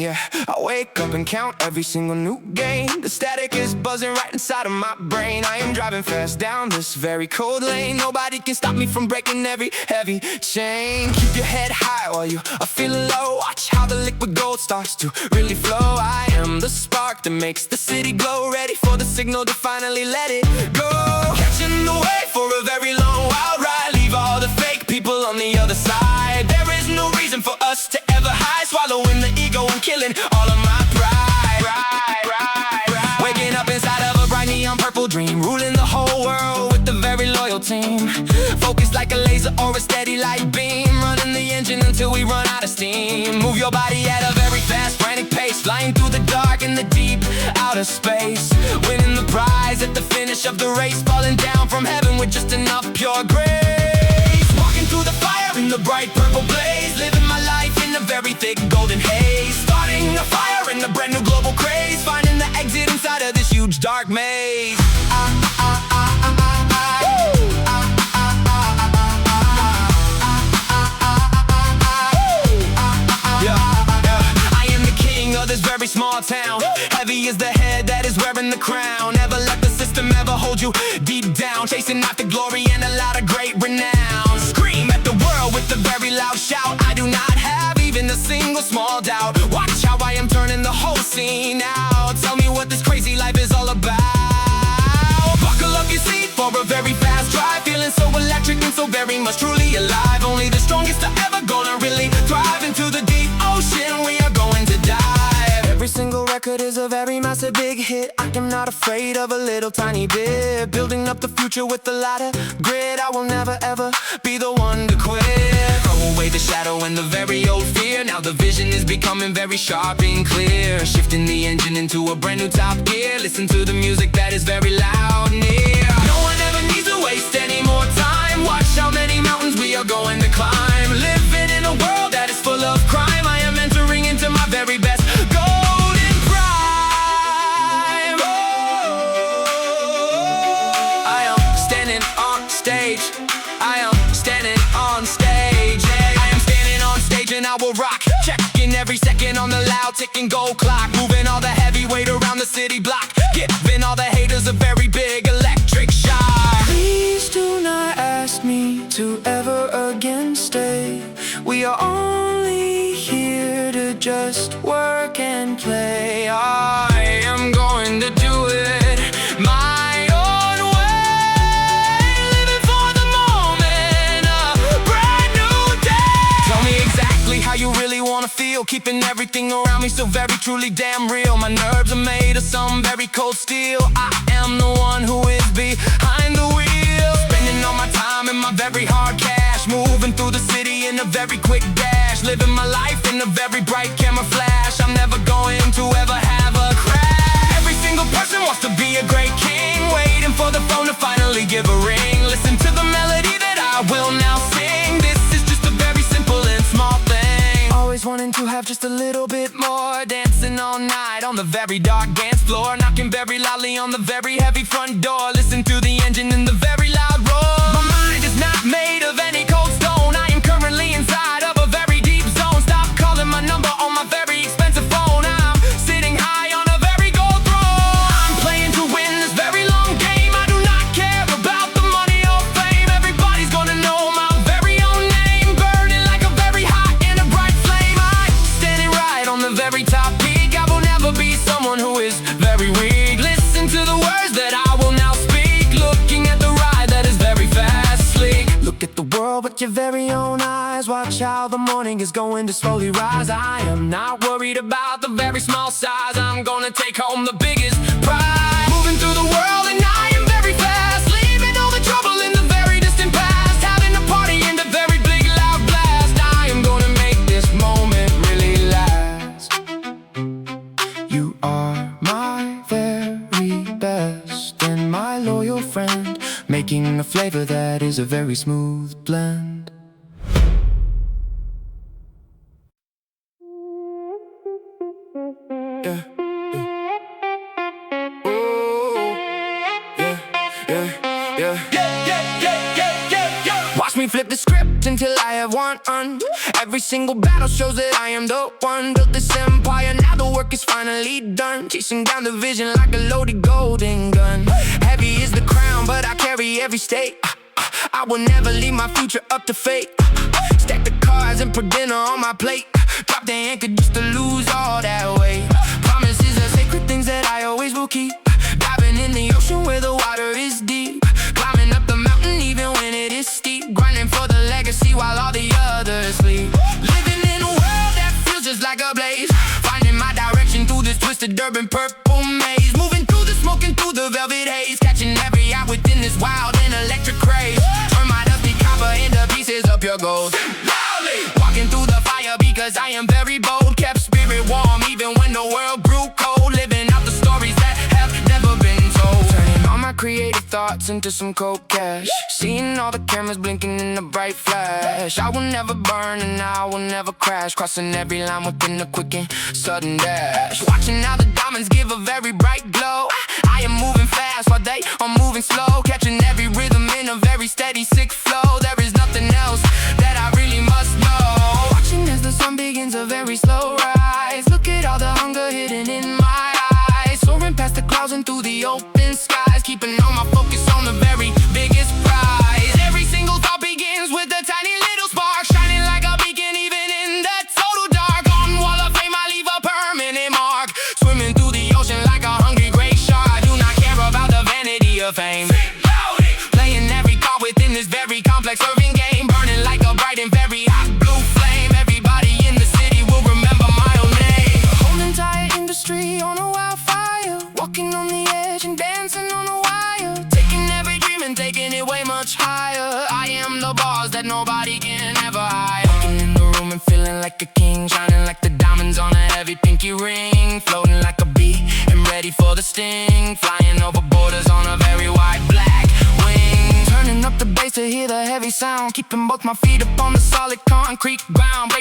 Yeah, I wake up and count every single new gain. The static is buzzing right inside of my brain. I am driving fast down this very cold lane. Nobody can stop me from breaking every heavy chain. Keep your head high while you are feeling low. Watch how the liquid gold starts to really flow. I am the spark that makes the city glow. Ready for the signal to finally let it go. Catching the wave for a very long wild ride. Leave all the fake people on the other side. There is no reason for us to ever hide. Swallowing the ego and killing all of my pride. Waking up inside of a bright neon purple dream. Ruling the whole world with a very loyal team. Focused like a laser or a steady light beam. Running the engine until we run out of steam. Move your body at a very fast, frantic pace. Flying through the dark and the deep outer space. Winning the prize at the finish of the race. Falling down from heaven with just enough pure grace. Walking through the fire in the bright purple blaze. Living my life in a very thick golden haze. Starting a fire in a brand new global craze. Finding the exit inside of this huge dark maze. I am the king of this very small town. Heavy is the head that is wearing the crown. Never let the system ever hold you deep down. Chasing after glory and a lot of great renown. Scream at the world with a very loud shout. I do not have even a single small doubt. Watch how I am turning the whole scene out. Tell me what this crazy life is all about. Buckle up your seat for a very fast drive. Feeling so electric and so very much truly alive. Only the strongest are ever gonna really thrive. Into the deep ocean we are going to dive. Every single record is a very massive big hit. I am not afraid of a little tiny bit. Building up the future with a lot of grit. I will never ever be the one to quit. Throw away the shadow and the very old fear. Now the vision is becoming very sharp and clear. Shifting the engine into a brand new top gear. Listen to the music that is very loud near. No one ever needs to waste any more time. Watch how many mountains we are going to climb. Living in a world that is full of crime. I am entering into my very best golden prime. I am standing on stage. I am standing on stage. I am standing on stage and I will rock. Checking every second on the loud ticking gold clock. Moving all the heavy weight around the city block. Giving all the haters a very big electric shock. Please do not ask me to ever again stay. We are only here to just work and play. I am going to do it my own way. Living for the moment, a brand new day. Tell me exactly how you really wanna feel. Keeping everything around me so very truly damn real. My nerves are made of some very cold steel. I am the one who is behind the wheel. Spending all my time in my very hard cash. Moving through the city in a very quick dash. Living my life in a very bright camera flash. I'm never going to ever have a crash. Every single person wants to be a great king. Waiting for the phone to finally give a ring. Listen to the melody that I will now sing. This is just a very simple and small thing. Always wanting to have just a little bit more. Dancing all night on the very dark dance floor. Knocking very loudly on the very heavy front door. Listen to the engine in the very loud roar. My mind is not made of any cold stone. I am currently inside of a very deep zone. Stop calling my number on my very expensive phone. I'm sitting high on a very gold throne. I'm playing to win this very long game. I do not care about the money or fame. Everybody's gonna know my very own name. Burning like a very hot and a bright flame. I'm standing right on the very top peak. I will never be someone who is very weak. Listen to the words that I will now speak. Looking at the ride that is very fast, sleek. Look at the world with your very own eyes. Watch how the morning is going to slowly rise. I am not worried about the very small size. I'm gonna take home the biggest prize. Moving through the world and I am very fast. Leaving all the trouble in the very distant past. Having a party in the very big loud blast. I am gonna make this moment really last. You are my very best and my loyal friend, making a flavor that is a very smooth blend. Yeah, yeah. Ooh, yeah, yeah, yeah. Watch me me flip the script until I have won. Every single battle shows that I am the one. Built this empire, now the work is finally done. Chasing down the vision like a loaded golden gun. Heavy is the crown, but I carry every state. I will never leave my future up to fate. Stack the cards and put dinner on my plate. Drop the anchor just to lose all that weight. Promises are sacred things that I always will keep. Diving in the ocean where the water is deep. Climbing up the mountain even when it is steep. Grinding for the legacy while all the others sleep. Living in a world that feels just like a blaze. Finding my direction through this twisted urban purple maze. Moving through the smoke and through the velvet haze. Catching every eye within this wild and electric craze. Turn my dusty copper into pieces of pure gold. Loudly walking through the fire because I am very bold. Kept spirit warm even when the world grew cold. Living out the stories that have never been told. Turning all my creative thoughts into some cold cash. Seeing all the cameras blinking in the bright flash. I will never burn and I will never crash. Crossing every line within a quick and sudden dash. Watching how the diamonds give a very bright glow. I am moving fast while they are moving slow. Catching every rhythm in a very steady sick flow. There is nothing else that I really must know. Watching as the sun begins a very slow rise. Look at all the hunger hidden in my eyes. Soaring past the clouds and through the open skies. Keeping all my focus on the very biggest prize. Every single thought begins with a tiny little spark. Shining like a beacon even in the total dark. On wall of fame I leave a permanent mark. Swimming through the ocean like a hungry great shark. I do not care about the vanity of fame. Playing every card within this very complex urban game. Burning like a bright and very hot blue flame. Everybody in the city will remember my own name. Whole entire industry on a wildfire. Walking on the edge and dancing on a wire. Taking every dream and taking it way much higher. I am the boss that nobody can ever hide. Walking in the room and feeling like a king. Shining like the diamonds on a heavy pinky ring. Floating like a bee and ready for the sting. Flying over borders on a very wide black wing. Turning up the bass to hear the heavy sound. Keeping both my feet up on the solid concrete ground.